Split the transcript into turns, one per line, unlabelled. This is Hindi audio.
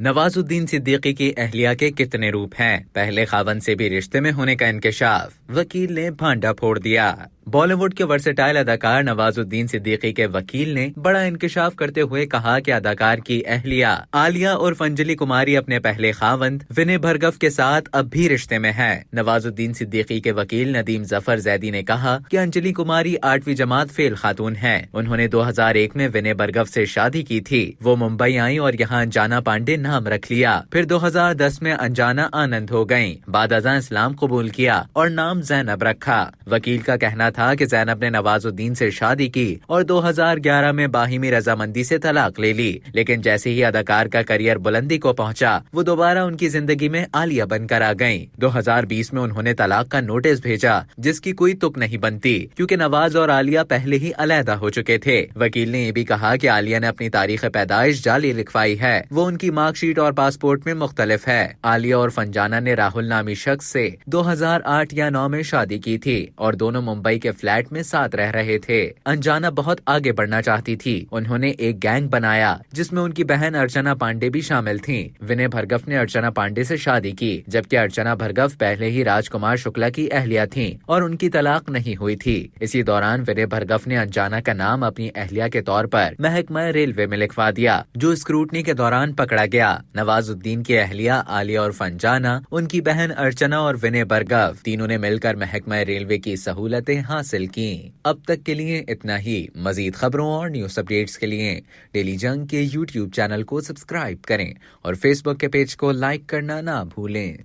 नवाजुद्दीन सिद्दीकी की अहलिया के कितने रूप हैं? पहले खावंद से भी रिश्ते में होने का इंकशाफ, वकील ने भांडा फोड़ दिया। बॉलीवुड के वर्सेटाइल अदाकार नवाजुद्दीन सिद्दीकी के वकील ने बड़ा इंकशाफ करते हुए कहा कि अदाकार की अहलिया आलिया और अंजलि कुमारी अपने पहले खावंद विनय भरगव के साथ अब भी रिश्ते में है। नवाजुद्दीन सिद्दीकी के वकील नदीम जफर जैदी ने कहा कि अंजलि कुमारी 8वीं जमात फेल खातून है। उन्होंने 2001 में विनय भरगव से शादी की थी। वो मुंबई आई और यहाँ अंजाना पांडे नाम रख लिया। फिर 2010 में अंजाना आनंद हो गयी। बाद अज़ां इस्लाम कबूल किया और नाम जैनब रखा। वकील का कहना था कि जैनब ने नवाजुद्दीन से शादी की और 2011 में बाहिमी रजामंदी से तलाक ले ली, लेकिन जैसे ही अदाकार का करियर बुलंदी को पहुंचा, वो दोबारा उनकी जिंदगी में आलिया बनकर आ गईं। 2020 में उन्होंने तलाक का नोटिस भेजा, जिसकी कोई तुक नहीं बनती क्योंकि नवाज और आलिया पहले ही अलहदा हो चुके थे। वकील ने ये भी कहा कि आलिया ने अपनी तारीख पैदाइश जाली लिखवाई है। वो उनकी मार्कशीट और पासपोर्ट में मुख्तलिफ है। आलिया और फंजाना ने राहुल नामी शख्स से 2008 या 9 में शादी की थी और दोनों मुंबई के फ्लैट में साथ रह रहे थे। अंजाना बहुत आगे बढ़ना चाहती थी। उन्होंने एक गैंग बनाया जिसमें उनकी बहन अर्चना पांडे भी शामिल थी। विनय भरगव ने अर्चना पांडे से शादी की, जबकि अर्चना भरगव पहले ही राजकुमार शुक्ला की अहलिया थी और उनकी तलाक नहीं हुई थी। इसी दौरान विनय भरगव ने अंजाना का नाम अपनी अहलिया के तौर पर महकमा रेलवे में लिखवा दिया, जो स्क्रूटनी के दौरान पकड़ा गया। नवाजुद्दीन की अहलिया आलिया और फंजाना, उनकी बहन अर्चना और विनय भरगव तीनों ने मिलकर महकमा रेलवे की सहूलतें हासिल की। अब तक के लिए इतना ही। मजीद खबरों और न्यूज अपडेट्स के लिए डेली जंग के YouTube चैनल को सब्सक्राइब करें और फेसबुक के पेज को लाइक करना ना भूलें।